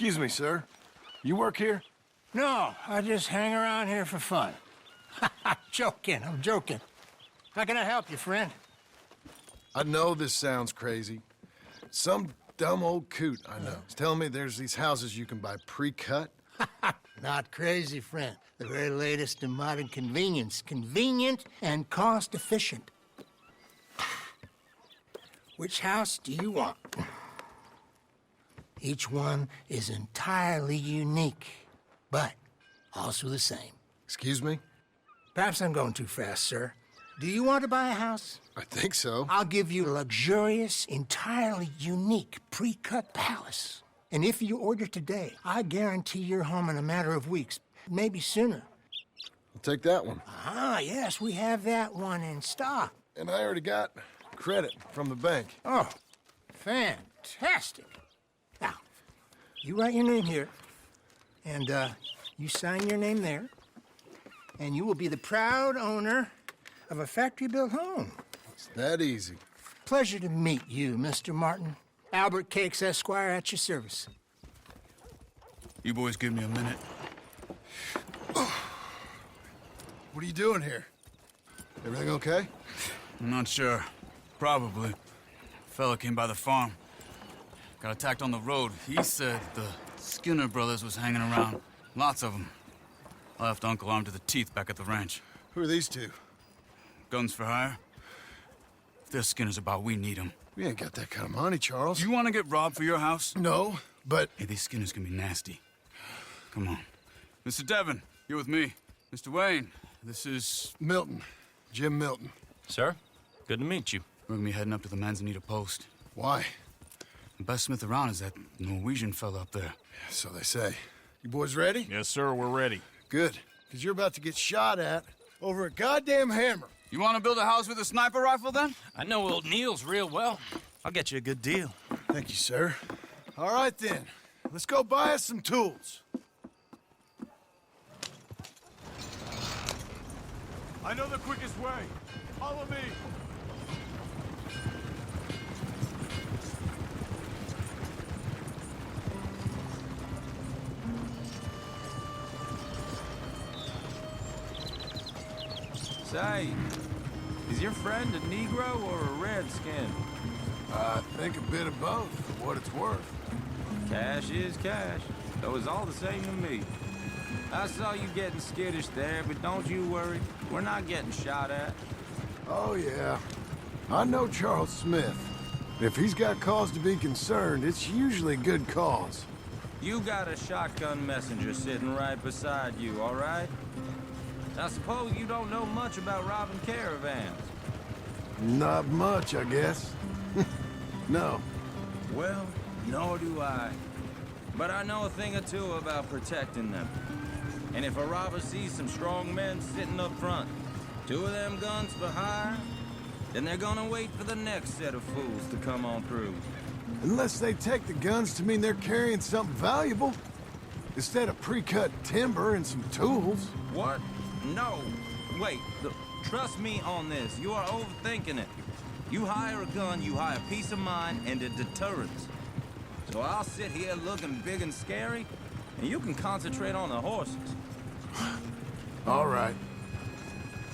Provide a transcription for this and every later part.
Excuse me, sir. You work here? No, I just hang around here for fun. I'm joking. How can I help you, friend? I know this sounds crazy. Some dumb old coot I know is telling me there's these houses you can buy pre-cut. Not crazy, friend. The very latest in modern convenience. Convenient and cost-efficient. Which house do you want? Each one is entirely unique, but also the same. Excuse me? Perhaps I'm going too fast, sir. Do you want to buy a house? I think so. I'll give you a luxurious, entirely unique pre-cut palace. And if you order today, I guarantee you're home in a matter of weeks, maybe sooner. I'll take that one. Ah, yes, we have that one in stock. And I already got credit from the bank. Oh, fantastic. Now, you write your name here, and you sign your name there, and you will be the proud owner of a factory-built home. It's that easy. Pleasure to meet you, Mr. Martin. Albert Cakes, Esquire, at your service. You boys give me a minute. What are you doing here? Everything okay? I'm not sure. Probably. Fella came by the farm. Got attacked on the road. He said the Skinner brothers was hanging around. Lots of them. I left Uncle armed to the teeth back at the ranch. Who are these two? Guns for hire? If they're Skinner's about, we need them. We ain't got that kind of money, Charles. Do you want to get robbed for your house? No, but... Hey, these Skinners can be nasty. Come on. Mr. Devon, you're with me. Mr. Wayne, this is... Milton. Jim Milton. Sir, good to meet you. We're gonna be heading up to the Manzanita post. Why? The best smith around is that Norwegian fella up there. So they say. You boys ready? Yes, sir, we're ready. Good. Because you're about to get shot at over a goddamn hammer. You want to build a house with a sniper rifle, then? I know old Neil's real well. I'll get you a good deal. Thank you, sir. All right, then. Let's go buy us some tools. I know the quickest way. Follow me. Say, is your friend a Negro or a Redskin? I think a bit of both, for what it's worth. Cash is cash, though it's all the same to me. I saw you getting skittish there, but don't you worry. We're not getting shot at. Oh, yeah. I know Charles Smith. If he's got cause to be concerned, it's usually a good cause. You got a shotgun messenger sitting right beside you, all right? I suppose you don't know much about robbing caravans. Not much, I guess. No. Well, nor do I. But I know a thing or two about protecting them. And if a robber sees some strong men sitting up front, 2 of them guns for hire, then they're gonna wait for the next set of fools to come on through. Unless they take the guns to mean they're carrying something valuable. Instead of pre-cut timber and some tools. What? No. Wait, look, trust me on this. You are overthinking it. You hire a gun, you hire peace of mind and a deterrence. So I'll sit here looking big and scary, and you can concentrate on the horses. All right.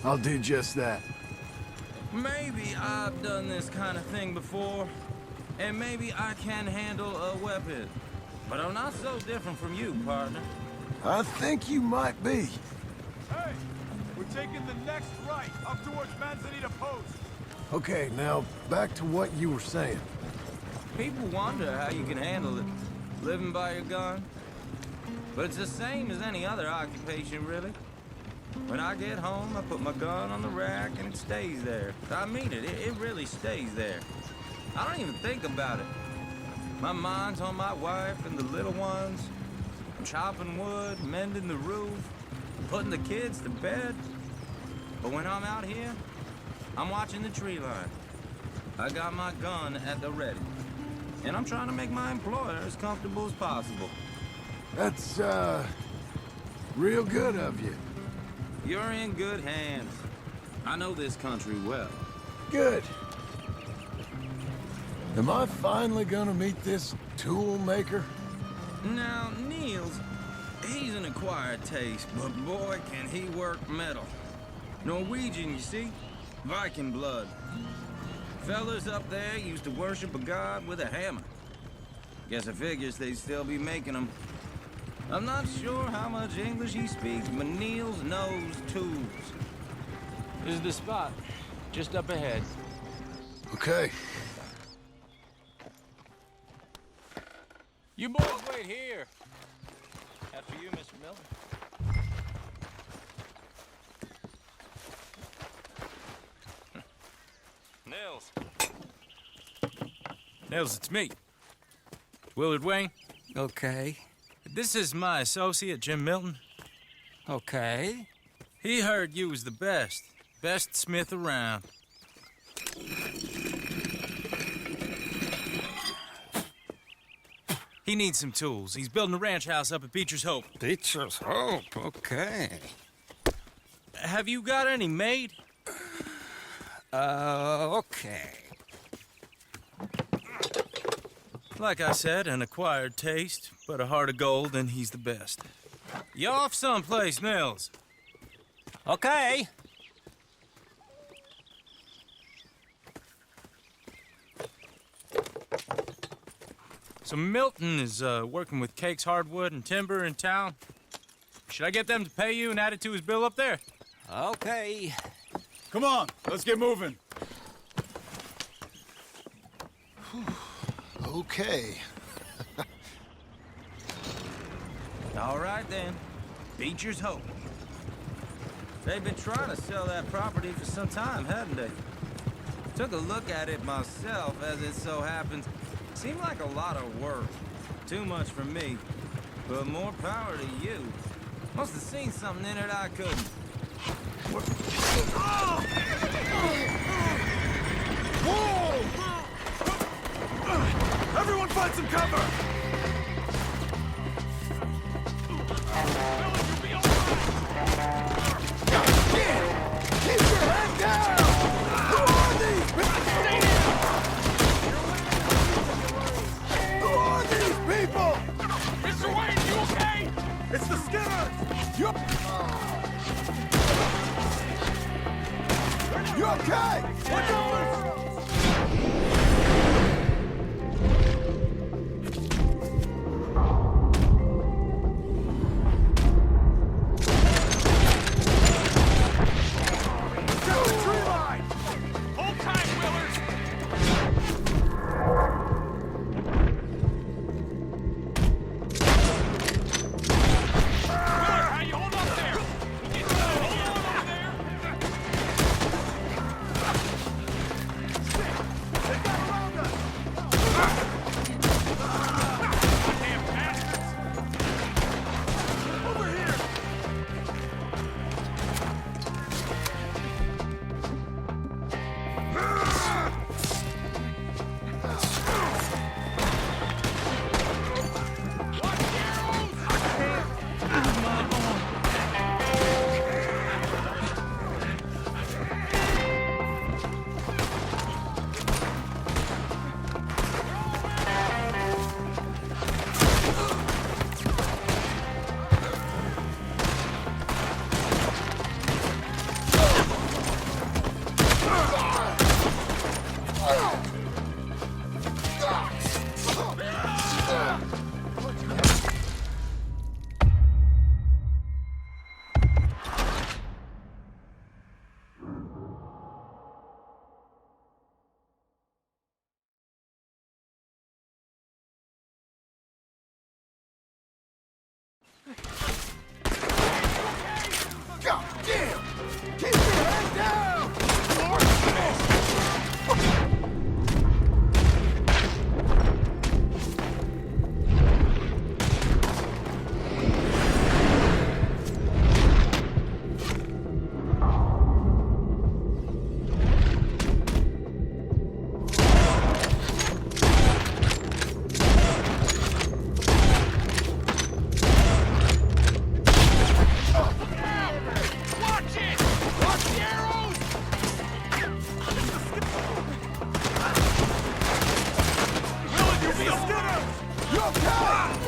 I'll do just that. Maybe I've done this kind of thing before, and maybe I can handle a weapon. But I'm not so different from you, partner. I think you might be. Hey, we're taking the next right up towards Manzanita Post. Okay, now back to what you were saying. People wonder how you can handle it, living by your gun. But it's the same as any other occupation, really. When I get home, I put my gun on the rack and it stays there. I mean it, it really stays there. I don't even think about it. My mind's on my wife and the little ones. I'm chopping wood, mending the roof, putting the kids to bed. But when I'm out here, I'm watching the tree line. I got my gun at the ready. And I'm trying to make my employer as comfortable as possible. That's, real good of you. You're in good hands. I know this country well. Good. Am I finally gonna meet this tool maker? Now, Niels, he's an acquired taste, but boy, can he work metal. Norwegian, you see? Viking blood. Fellas up there used to worship a god with a hammer. Guess I figures they'd still be making them. I'm not sure how much English he speaks, but Niels knows tools. This is the spot, just up ahead. Okay. You boys wait here. After you, Mr. Milton. Nils. Nils, it's me. Willard Wayne. Okay. This is my associate, Jim Milton. Okay. He heard you was the best smith around. He needs some tools. He's building a ranch house up at Beecher's Hope. Beecher's Hope, okay. Have you got any made? Okay. Like I said, an acquired taste, but a heart of gold, and he's the best. You off someplace, Nils? Okay. So Milton is working with Cake's Hardwood and Timber in town. Should I get them to pay you and add it to his bill up there? Okay. Come on, let's get moving. Okay. All right, then. Beecher's Hope. They've been trying to sell that property for some time, hadn't they? Took a look at it myself, as it so happens. Seemed like a lot of work. Too much for me. But more power to you. Must have seen something in it I couldn't. Everyone find some cover! Keep your head down! Who are these? Who are these people? Mr. Wayne, you okay? It's the Skinners! You okay? Watch out!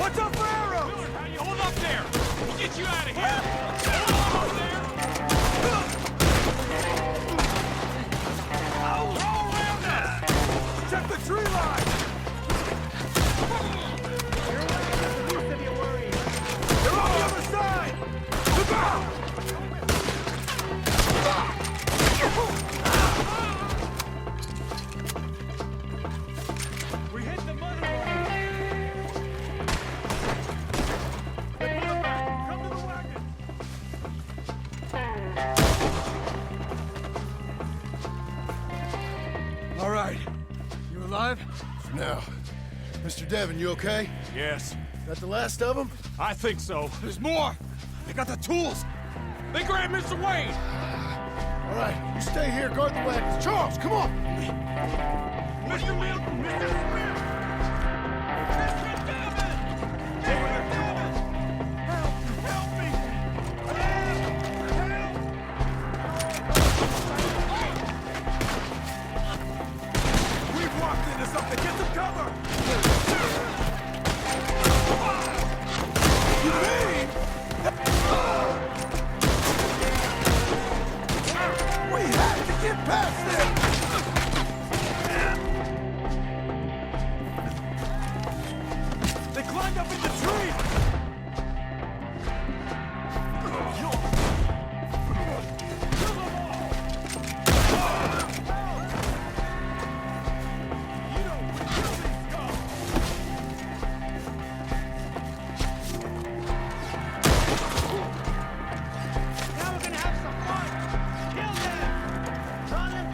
Watch out for arrows! Miller, how you hold up there? We'll get you out of here! Hold on there! All around us! Check the tree line! They're on the other side! Look out! We hit the money! Come to the wagon! All right. You alive? For now. Mr. Devon, you okay? Yes, That the last of them? I think so. There's more! They got the tools! They grabbed Mr. Wayne! All right, you stay here, guard the wagons. Charles, come on! Mr. Milton! Mr. Smith! Mr. Devon! Mr. Devon! Help! Help me! Help! We've walked into something! Get some cover! You mean? We have to get past them! They climbed up in the tree! Kill them all! You don't kill these guys! Now we're gonna have some fun! Kill them! Run and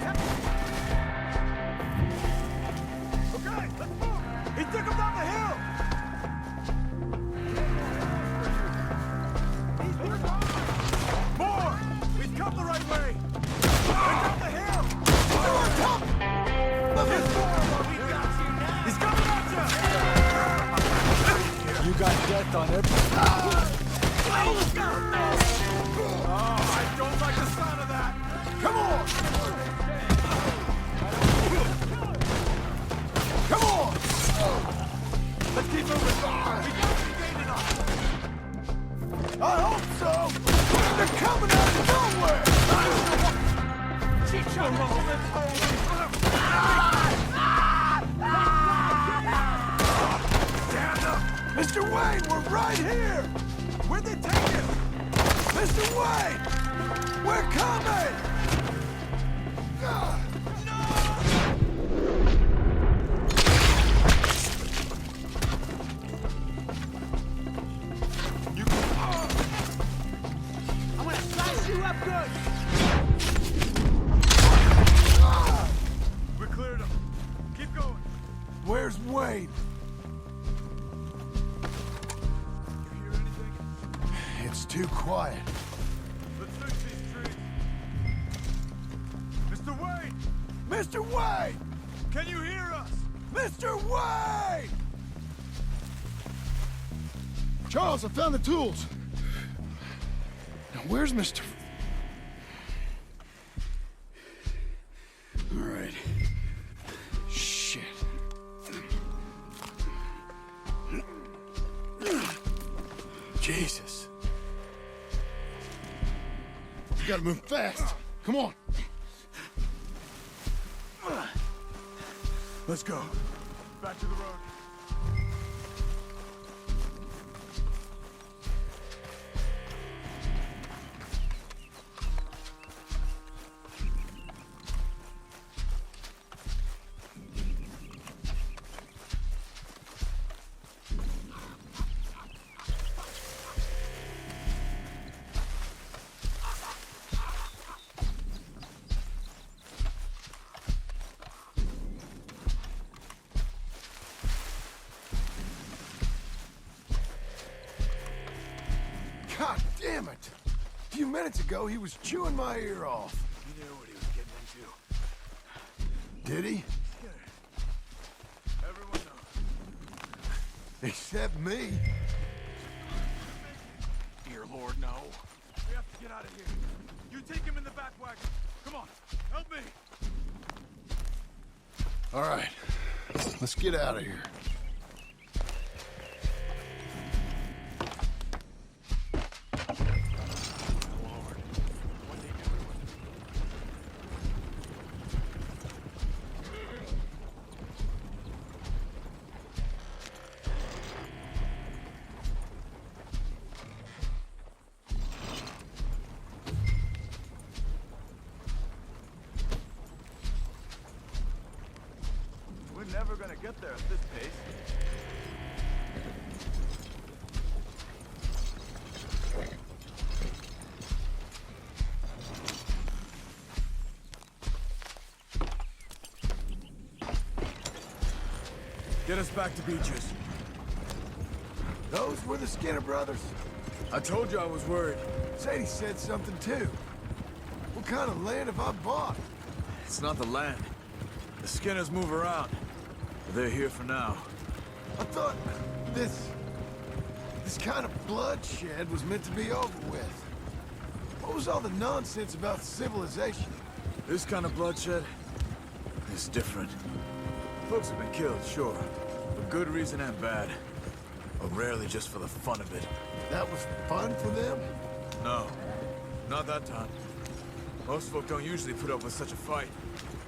okay, let's move! He took him down the hill! More! We've come the right way! We're down the hill! They're on top! There's more where we got you now! He's coming at you! You got death on every... Oh, I don't like the sound of that! Come on! Come on! Let's keep moving! We got to gain enough! I hope so! They're coming out of nowhere! Mr. Wayne, we're right here! Where'd they take him? Mr. Wayne! We're coming! I'm gonna slice you up good! We cleared him. Keep going. Where's Wayne? You hear anything? It's too quiet. Let's fix these trees. Mr. Wayne! Mr. Wayne! Can you hear us? Mr. Wayne! Charles, I found the tools. Now, where's Mr. All right. Shit. Jesus. You gotta move fast. Come on. Let's go. Back to the road. God damn it! A few minutes ago, he was chewing my ear off. He knew what he was getting into. Did he? Everyone knows. Except me. Dear Lord, no. We have to get out of here. You take him in the back wagon. Come on, help me. All right, let's get out of here. get there at this pace. Get us back to Beaches. Those were the Skinner brothers. I told you I was worried. Sadie said something too. What kind of land have I bought? It's not the land. The Skinners move around. But they're here for now. I thought this kind of bloodshed was meant to be over with. What was all the nonsense about civilization? This kind of bloodshed is different. Folks have been killed, sure. For good reason and bad. But rarely just for the fun of it. That was fun for them? No. Not that time. Most folk don't usually put up with such a fight.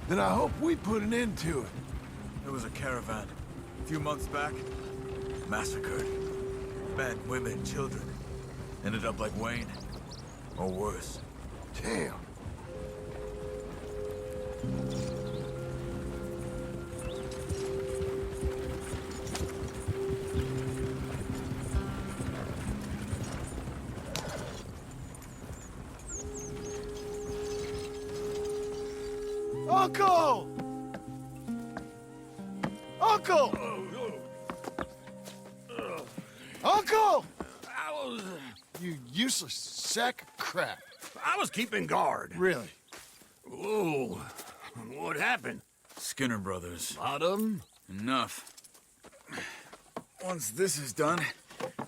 Then I hope we put an end to it. There was a caravan. A few months back. Massacred. Men, women, children. Ended up like Wayne. Or worse. Damn. Uncle! Uncle! Uncle! You useless sack of crap. I was keeping guard. Really? Whoa. What happened? Skinner brothers. Lot of them? Enough. Once this is done,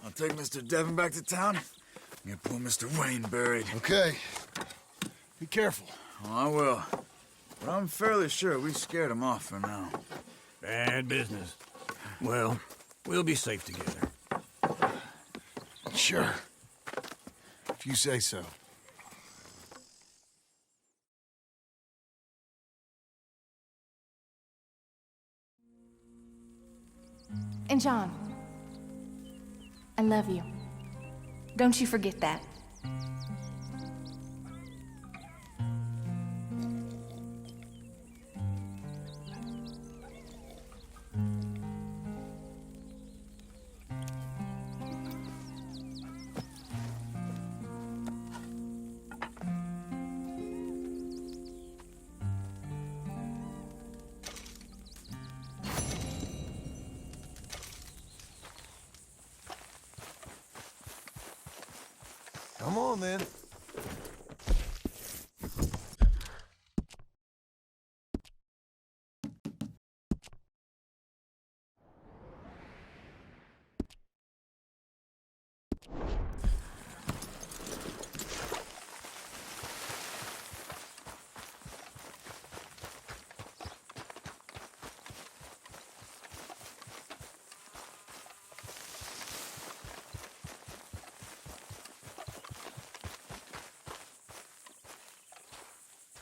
I'll take Mr. Devon back to town and get poor Mr. Wayne buried. Okay. Be careful. Oh, I will. But I'm fairly sure we scared him off for now. Bad business. Well, we'll be safe together. Sure. If you say so. And John, I love you. Don't you forget that. Come on, then.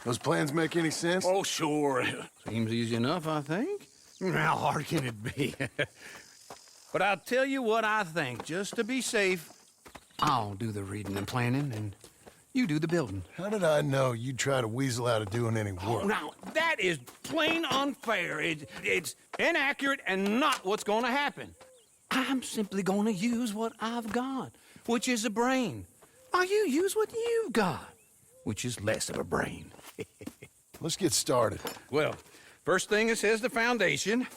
Those plans make any sense? Oh, sure. Seems easy enough, I think. How hard can it be? But I'll tell you what I think. Just to be safe, I'll do the reading and planning, and you do the building. How did I know you'd try to weasel out of doing any work? Now, that is plain unfair. It's inaccurate and not what's going to happen. I'm simply going to use what I've got, which is a brain. While you use what you've got, which is less of a brain. Let's get started. Well, first thing it says the foundation,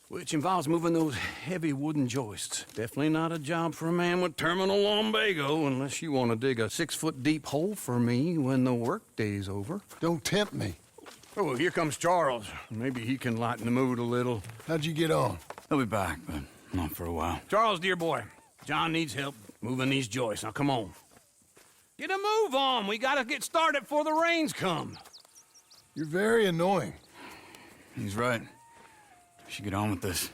which involves moving those heavy wooden joists. Definitely not a job for a man with terminal lumbago unless you want to dig a 6-foot deep hole for me when the workday's over. Don't tempt me. Oh, here comes Charles. Maybe he can lighten the mood a little. How'd you get on? He'll be back, but not for a while. Charles, dear boy, John needs help moving these joists. Now, come on. Get a move on. We gotta get started before the rains come. You're very annoying. He's right. We should get on with this.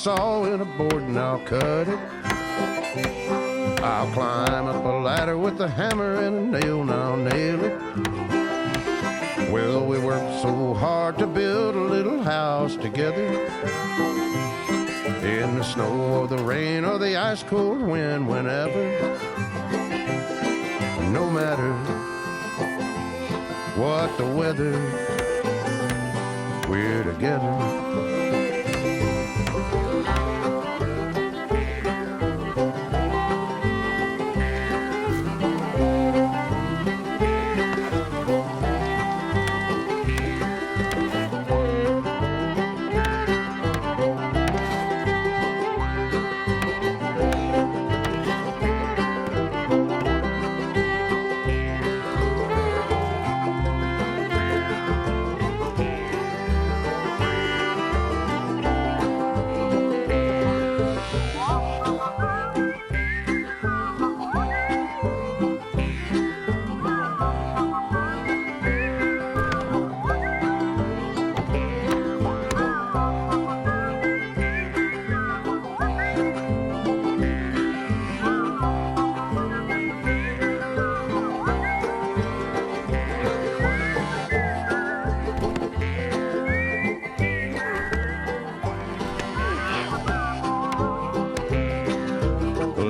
saw and a board and I'll cut it. I'll climb up a ladder with a hammer and a nail and I'll nail it. Well, we worked so hard to build a little house together. In the snow or the rain or the ice cold wind, whenever. No matter what the weather, we're together.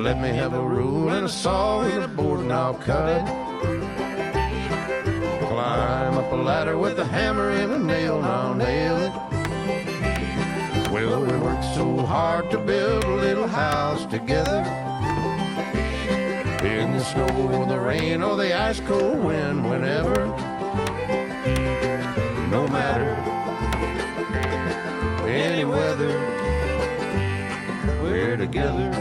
Let me have a rule and a saw and a board and I'll cut it. Climb up a ladder with a hammer and a nail and I'll nail it. Well, we worked so hard to build a little house together. In the snow or the rain or the ice cold wind, whenever. No matter any weather, we're together.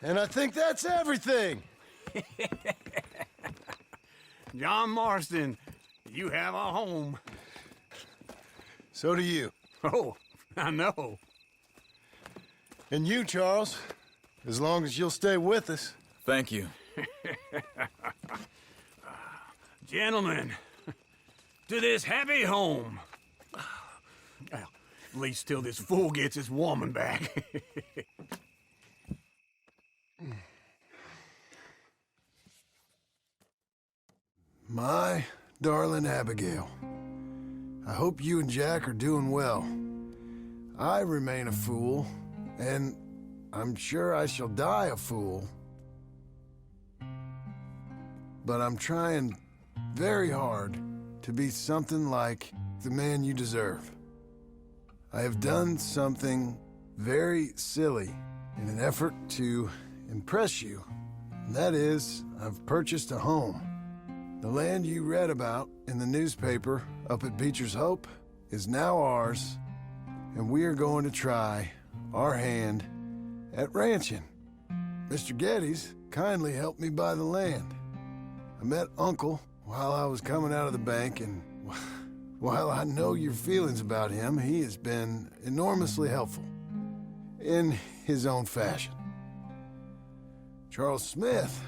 And I think that's everything. John Marston, you have a home. So do you. Oh, I know. And you, Charles, as long as you'll stay with us. Thank you. Gentlemen, to this happy home. Well, at least till this fool gets his woman back. My darling Abigail, I hope you and Jack are doing well. I remain a fool, and I'm sure I shall die a fool. But I'm trying very hard to be something like the man you deserve. I have done something very silly in an effort to impress you, and that is, I've purchased a home. The land you read about in the newspaper up at Beecher's Hope is now ours, and we are going to try our hand at ranching. Mr. Geddes kindly helped me buy the land. I met Uncle while I was coming out of the bank, and while I know your feelings about him, he has been enormously helpful in his own fashion. Charles Smith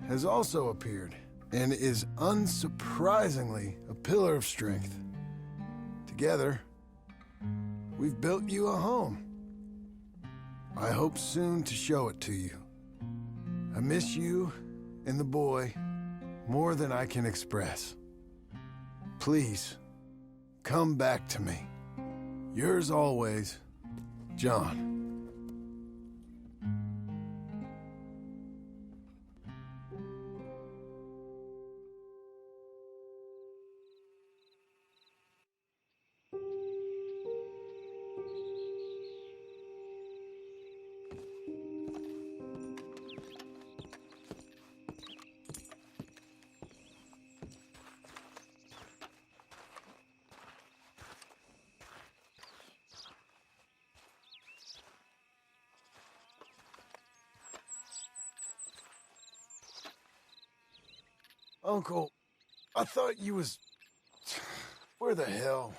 has also appeared and is unsurprisingly a pillar of strength. Together, we've built you a home. I hope soon to show it to you. I miss you and the boy more than I can express. Please, come back to me. Yours always, John. Uncle, I thought you was... Where the hell?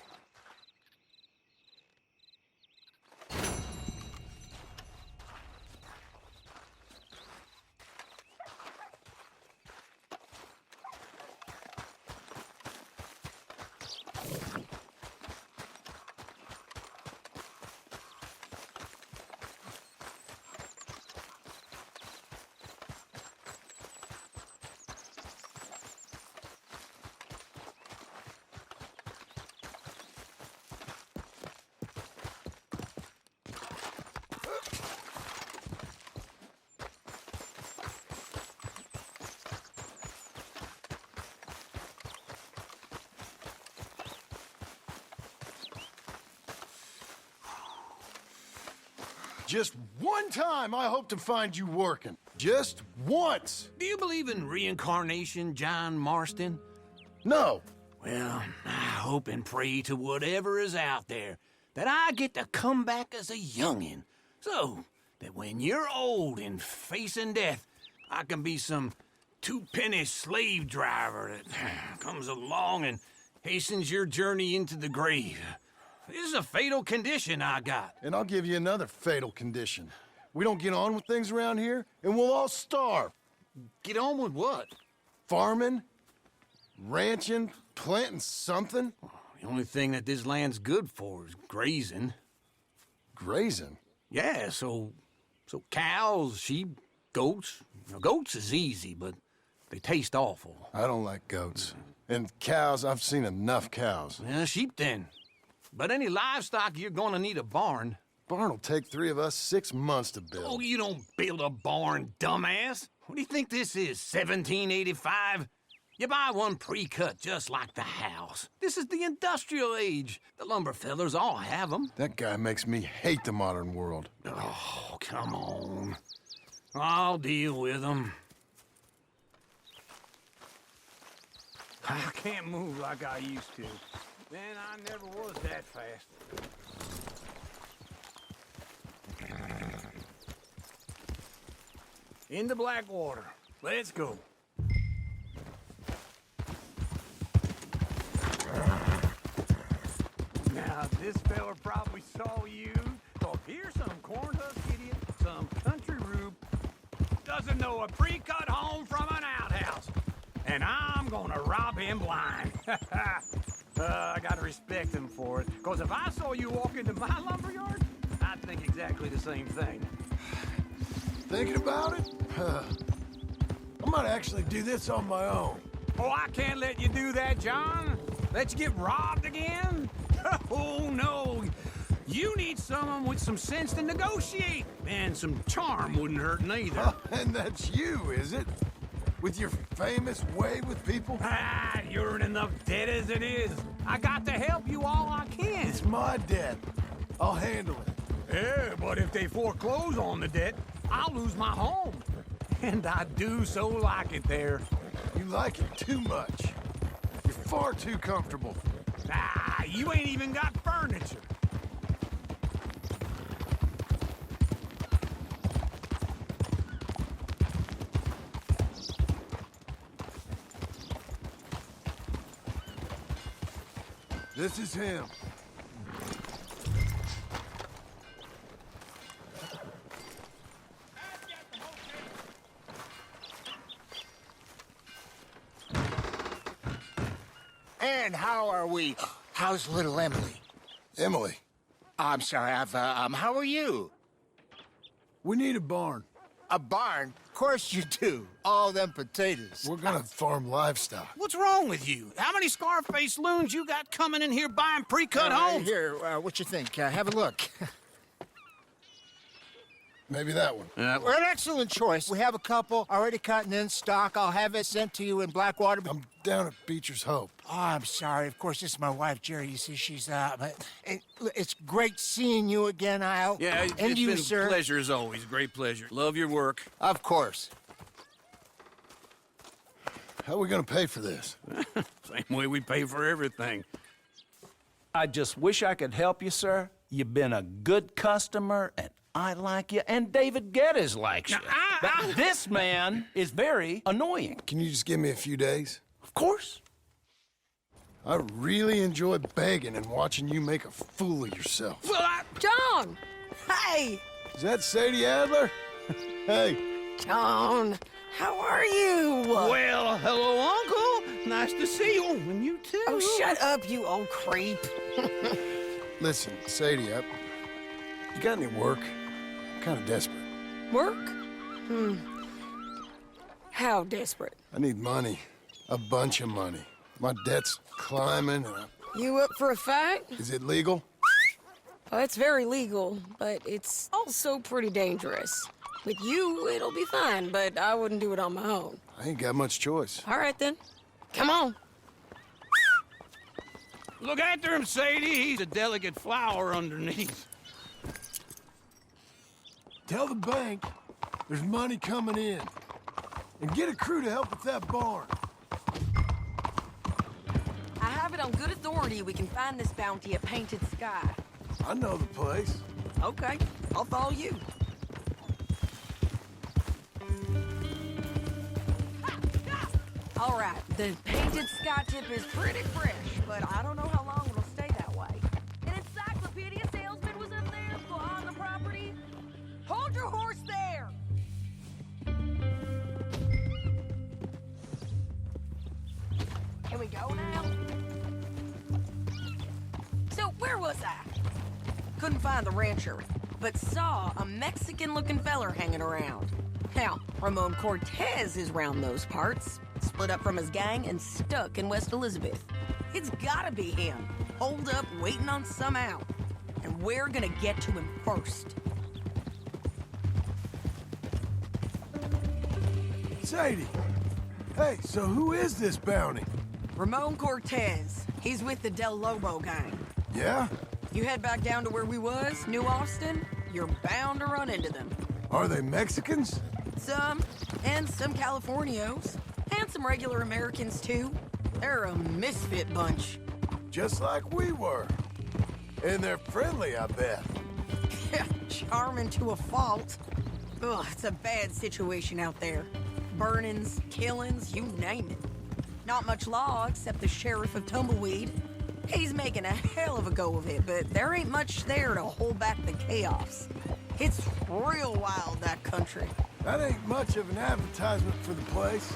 Just one time I hope to find you working. Just once. Do you believe in reincarnation, John Marston? No. Well, I hope and pray to whatever is out there that I get to come back as a youngin', so that when you're old and facing death, I can be some two-penny slave driver that comes along and hastens your journey into the grave. This is a fatal condition I got. And I'll give you another fatal condition. We don't get on with things around here, and we'll all starve. Get on with what? Farming, ranching, planting something. The only thing that this land's good for is grazing. Grazing? Yeah, so cows, sheep, goats. Now, goats is easy, but they taste awful. I don't like goats. And cows, I've seen enough cows. Yeah, sheep then. But any livestock, you're gonna need a barn. Barn will take 3 of us 6 months to build. Oh, you don't build a barn, dumbass. What do you think this is, 1785? You buy one pre-cut just like the house. This is the industrial age. The lumber fellers all have them. That guy makes me hate the modern world. Oh, come on. I'll deal with them. I can't move like I used to. Man, I never was that fast. Into Blackwater. Let's go. Now, this fella probably saw you. So here's some corn-husk idiot, some country rube, doesn't know a pre-cut home from an outhouse. And I'm gonna rob him blind. I gotta respect him for it. Because if I saw you walk into my lumberyard, I'd think exactly the same thing. Thinking about it? I might actually do this on my own. Oh, I can't let you do that, John. Let you get robbed again? Oh, no. You need someone with some sense to negotiate. And some charm wouldn't hurt neither. And that's you, is it? With your famous way with people? Ah, you're in enough debt as it is. I got to help you all I can. It's my debt. I'll handle it. Yeah, but if they foreclose on the debt, I'll lose my home. And I do so like it there. You like it too much. You're far too comfortable. Ah, you ain't even got furniture. This is him. And how are we? How's little Emily? Emily, I'm sorry, how are you? we need a barn. A barn? Of course you do. All them potatoes. We're gonna farm livestock. What's wrong with you? How many Scarface loons you got coming in here buying pre-cut homes? Here, what you think? Have a look. Maybe that one. Well, an excellent choice. We have a couple already cut and in stock. I'll have it sent to you in Blackwater. I'm down at Beecher's Hope. Oh, I'm sorry. Of course, this is my wife, Jerry. You see, she's it's great seeing you again, Al. Yeah, and it's you, been sir. a pleasure as always. Great pleasure. Love your work. Of course. How are we gonna pay for this? Same way we pay for everything. I just wish I could help you, sir. You've been a good customer, and I like you, and David Geddes likes you. But this man is very annoying. Can you just give me a few days? Of course. I really enjoy begging and watching you make a fool of yourself. John! Hey! Is that Sadie Adler? Hey. John, how are you? Well, hello, Uncle. Nice to see you. And you too. Oh, shut up, you old creep. Listen, Sadie, you got any work? I'm kind of desperate. Work? How desperate? I need money. A bunch of money. My debt's climbing and You up for a fight? Is it legal? Oh, it's very legal, but it's also pretty dangerous. With you, it'll be fine, but I wouldn't do it on my own. I ain't got much choice. All right, then. Come on. Look after him, Sadie. He's a delicate flower underneath. Tell the bank there's money coming in. And get a crew to help with that barn. I have it on good authority we can find this bounty at Painted Sky. I know the place. Okay, I'll follow you. All right, the Painted Sky tip is pretty fresh, but I don't know how long it'll stay that way. An encyclopedia salesman was up there on the property. Hold your horse there! Here we go now. So, where was I? Couldn't find the rancher, but saw a Mexican-looking feller hanging around. Now, Ramon Cortez is round those parts, split up from his gang and stuck in West Elizabeth. It's gotta be him, holed up waiting on some out. And we're gonna get to him first. Sadie! Hey, so who is this bounty? Ramon Cortez. He's with the Del Lobo gang. Yeah? You head back down to where we was, New Austin, you're bound to run into them. Are they Mexicans? Some, and some Californios. And some regular Americans, too. They're a misfit bunch. Just like we were. And they're friendly, I bet. Charming to a fault. Ugh, it's a bad situation out there. Burnings, killings, you name it. Not much law except the sheriff of Tumbleweed. He's making a hell of a go of it, but there ain't much there to hold back the chaos. It's real wild, that country. That ain't much of an advertisement for the place.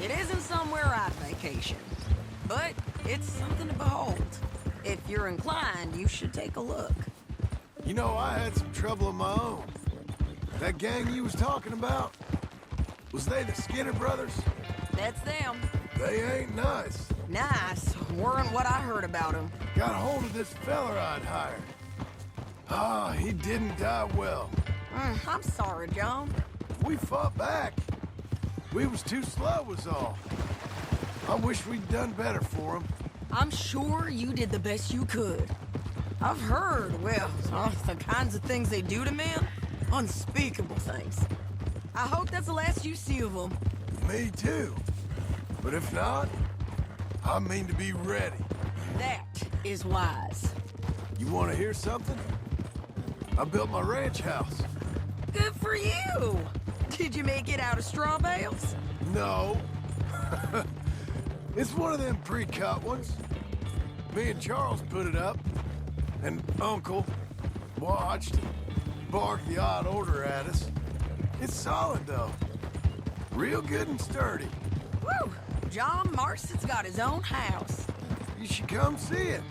It isn't somewhere I'd vacation, but it's something to behold. If you're inclined, you should take a look. You know, I had some trouble of my own. That gang you was talking about, was they the Skinner brothers? That's them. They ain't nice. Nice. Weren't what I heard about them. Got hold of this feller I'd hired. Ah, he didn't die well. I'm sorry, John. We fought back. We was too slow was all. I wish we'd done better for him. I'm sure you did the best you could. I've heard, well, the kinds of things they do to men. Unspeakable things. I hope that's the last you see of them. Me too. But if not, I mean to be ready. That is wise. You want to hear something? I built my ranch house. Good for you. Did you make it out of straw bales? No. It's one of them pre-cut ones. Me and Charles put it up, and Uncle watched, barked the odd order at us. It's solid, though. Real good and sturdy. Woo! John Marston's got his own house. You should come see it.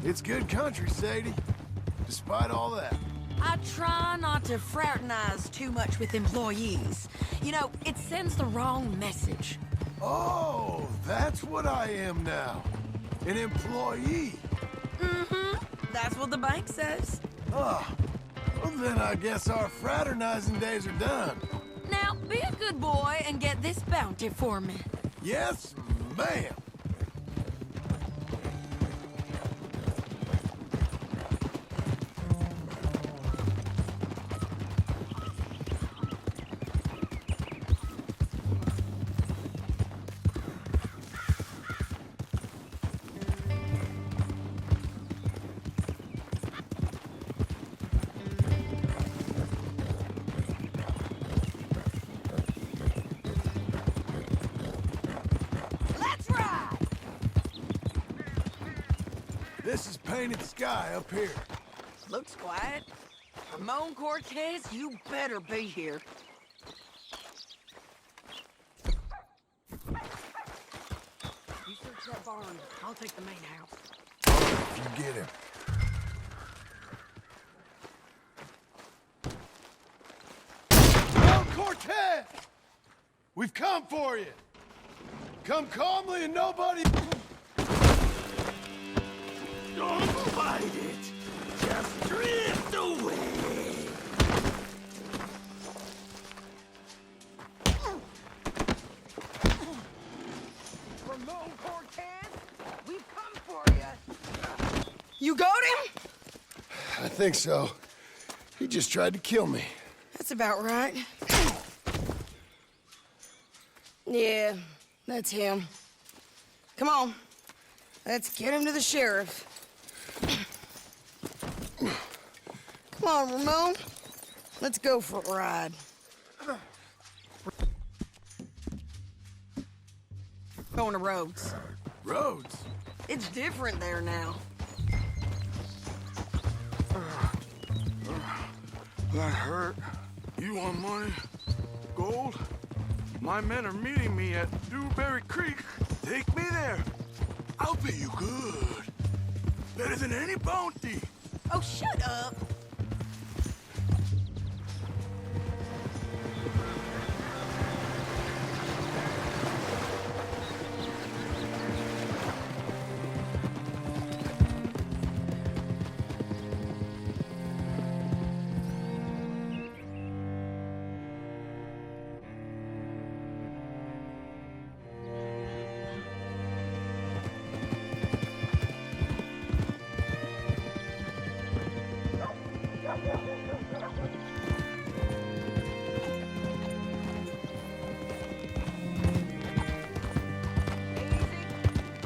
It's good country, Sadie, despite all that. I try not to fraternize too much with employees. You know, it sends the wrong message. Oh, that's what I am now. An employee. Mm-hmm. That's what the bank says. Ah, well then I guess our fraternizing days are done. Now, be a good boy and get this bounty for me. Yes, ma'am. This is painted sky up here. Looks quiet. Ramon Cortez, you better be here. You search that barn. I'll take the main house. You get him. Ramon Cortez! We've come for you. Come calmly and nobody... Don't fight it. Just drift away. Ramon Cortez, we've come for you. You got him? I think so. He just tried to kill me. That's about right. Yeah, that's him. Come on. Let's get him to the sheriff. Come on, Ramon. Let's go for a ride. Going to Rhodes. Rhodes? It's different there now. That hurt. You want money? Gold? My men are meeting me at Dewberry Creek. Take me there. I'll pay you good. Better than any bounty. Oh, shut up.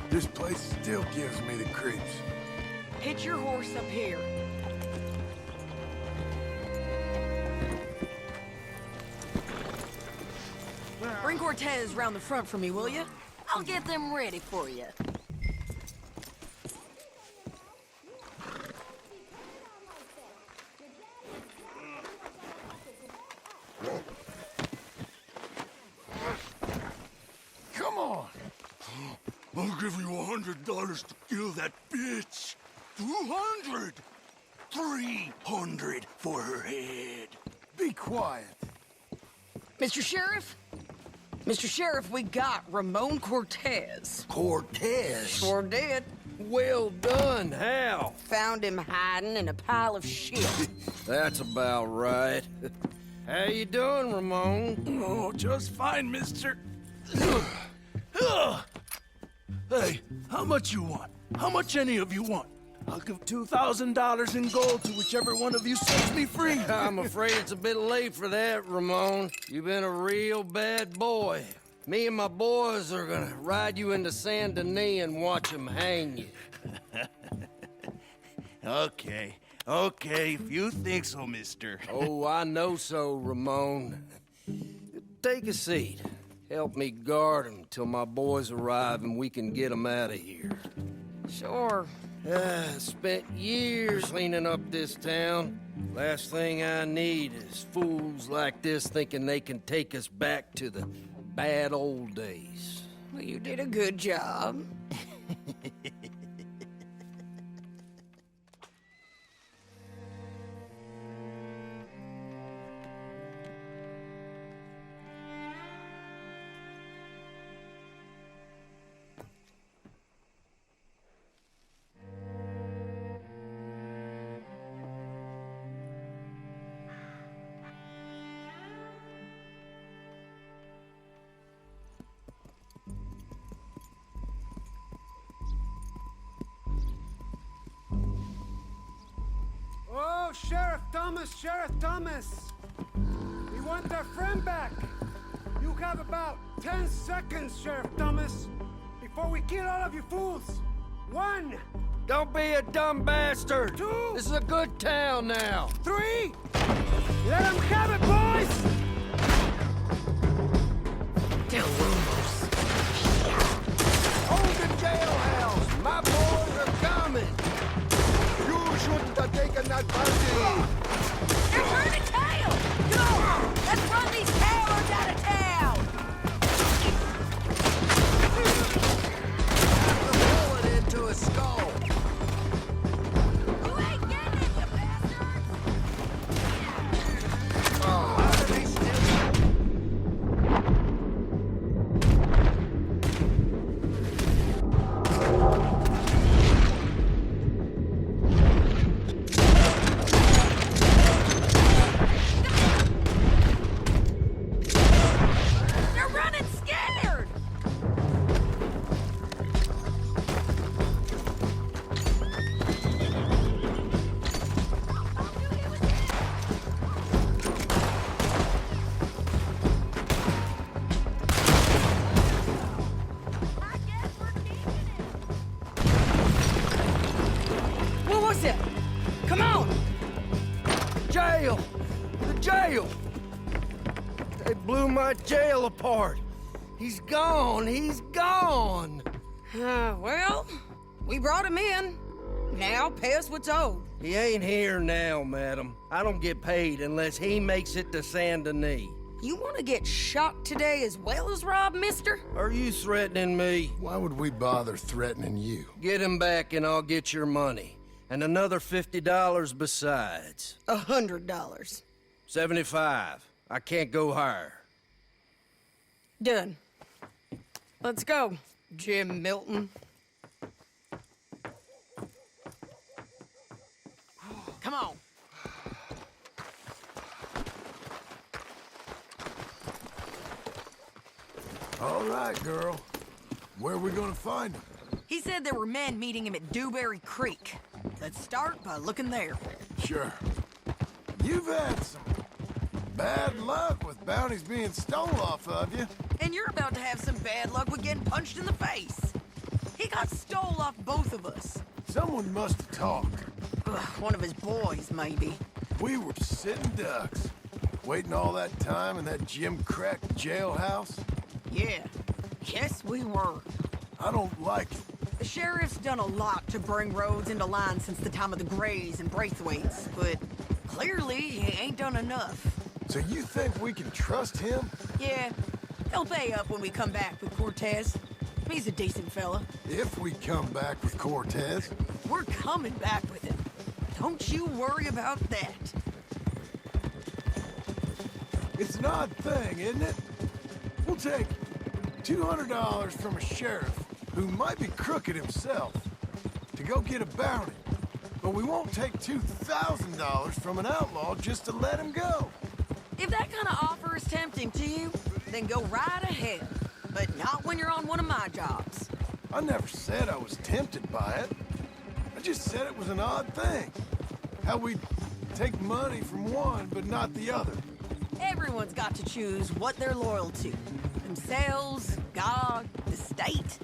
This place still gives me the creeps. Hitch your horse up here. Bring Cortez round the front for me, will you? I'll get them ready for you. Come on! I'll give you $100 to kill that bitch. 200. 300 for her head. Be quiet. Mr. Sheriff? Mr. Sheriff, we got Ramon Cortez. Cortez? Sure did. Well done, Hal. Found him hiding in a pile of shit. That's about right. How you doing, Ramon? Oh, just fine, mister. Hey, how much you want? How much any of you want? I'll give $2,000 in gold to whichever one of you sets me free. I'm afraid it's a bit late for that, Ramon. You've been a real bad boy. Me and my boys are gonna ride you into Saint Denis and watch them hang you. Okay, if you think so, mister. Oh, I know so, Ramon. Take a seat. Help me guard them till my boys arrive and we can get them out of here. Sure. Spent years cleaning up this town. Last thing I need is fools like this thinking they can take us back to the bad old days. Well, you did a good job. Oh, Sheriff Thomas! We want our friend back! You have about 10 seconds, Sheriff Thomas, before we kill all of you fools! 1! Don't be a dumb bastard! 2! This is a good town now! 3! Let them have it, boys! Tell rumors. Hold the jailhouse! My boys are coming! that jail apart. He's gone. He's gone. Well, we brought him in. Now pay us what's owed. He ain't here now, madam. I don't get paid unless he makes it to Saint Denis. You want to get shot today as well as Rob, mister? Are you threatening me? Why would we bother threatening you? Get him back and I'll get your money. And another $50 besides. $100. 75. I can't go higher. Done. Let's go, Jim Milton. Come on. All right, girl. Where are we gonna find him? He said there were men meeting him at Dewberry Creek. Let's start by looking there. Sure. You've had some bad luck with bounties being stolen off of you. And you're about to have some bad luck with getting punched in the face. He got stole off both of us. Someone must have talked. One of his boys, maybe. We were sitting ducks, waiting all that time in that gim-crack jailhouse. Yeah. Yes, we were. I don't like it. The sheriff's done a lot to bring roads into line since the time of the Grays and Braithwaites, but clearly he ain't done enough. So you think we can trust him? Yeah. He'll pay up when we come back with Cortez. He's a decent fella. If we come back with Cortez. We're coming back with him. Don't you worry about that. It's an odd thing, isn't it? We'll take $200 from a sheriff who might be crooked himself to go get a bounty. But we won't take $2,000 from an outlaw just to let him go. If that kind of offer is tempting to you, then go right ahead. But not when you're on one of my jobs. I never said I was tempted by it. I just said it was an odd thing. How we'd take money from one, but not the other. Everyone's got to choose what they're loyal to. Themselves, God, the state.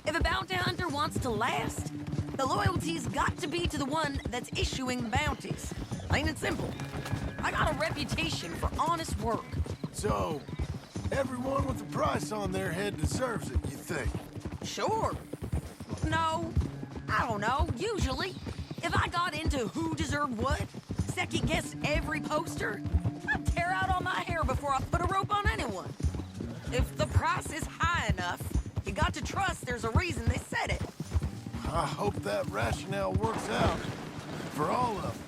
If a bounty hunter wants to last, the loyalty's got to be to the one that's issuing the bounties. Plain and simple. I got a reputation for honest work. So, everyone with a price on their head deserves it, you think? Sure. No, I don't know, usually. If I got into who deserved what, second-guessed every poster, I'd tear out all my hair before I put a rope on anyone. If the price is high enough, you got to trust there's a reason they said it. I hope that rationale works out for all of us.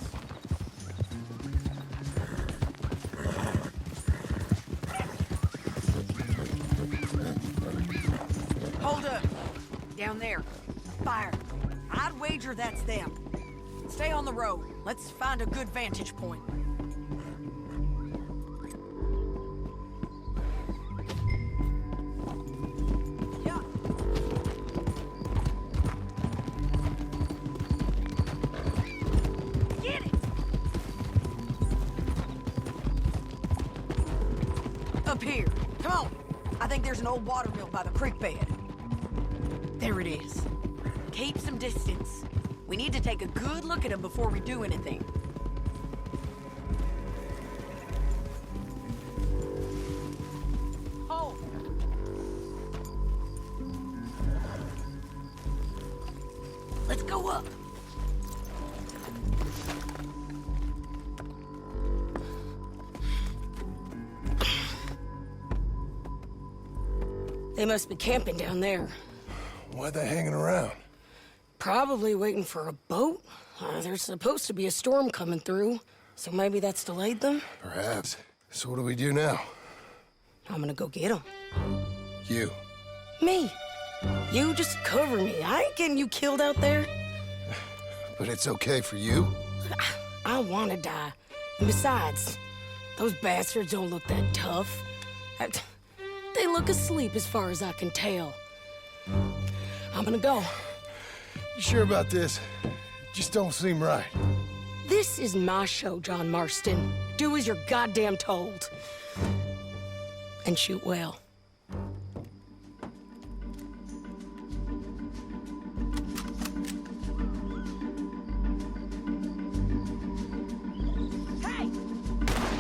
Hold up. Down there. Fire. I'd wager that's them. Stay on the road. Let's find a good vantage point. Yeah. Get it! Up here. Come on. I think there's an old water mill by the creek bed. There it is. Keep some distance. We need to take a good look at him before we do anything. Hold. Let's go up. They must be camping down there. Why are they hanging around? Probably waiting for a boat. There's supposed to be a storm coming through, so maybe that's delayed them? Perhaps. So what do we do now? I'm gonna go get them. You. Me. You just cover me. I ain't getting you killed out there. But it's okay for you? I wanna die. And besides, those bastards don't look that tough. They look asleep as far as I can tell. I'm gonna go. You sure about this? Just don't seem right. This is my show, John Marston. Do as you're goddamn told. And shoot well. Hey!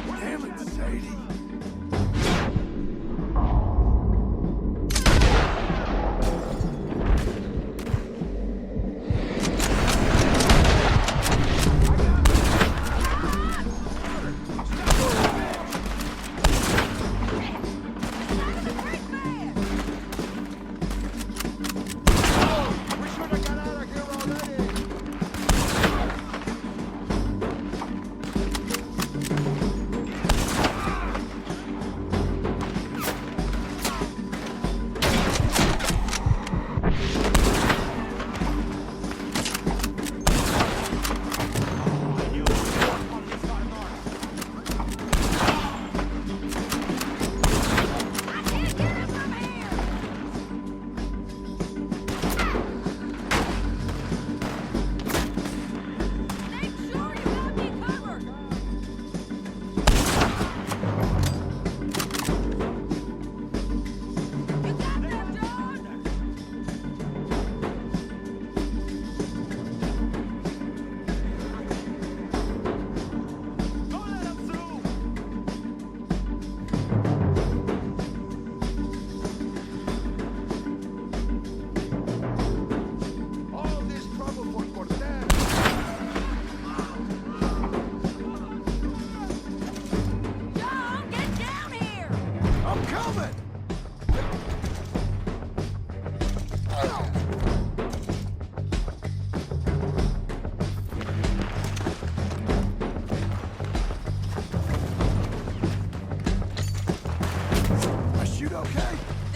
Damn it, Sadie.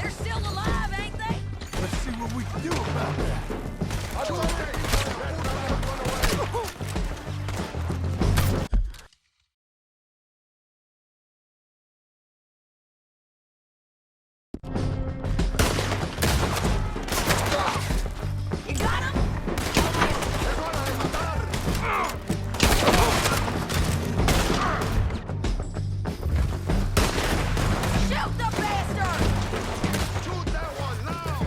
They're still alive, ain't they? Let's see what we can do about that. You got him? Shoot the bastard! Shoot that one now!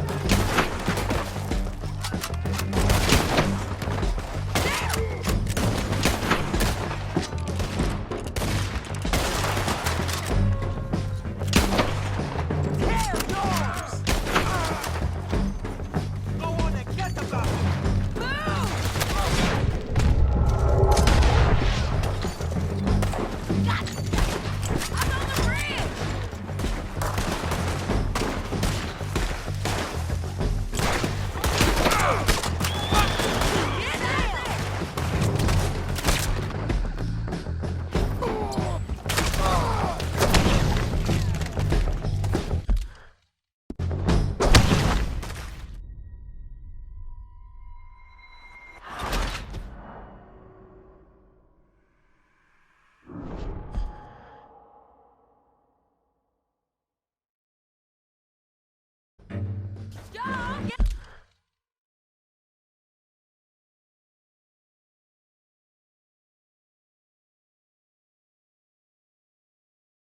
John, get...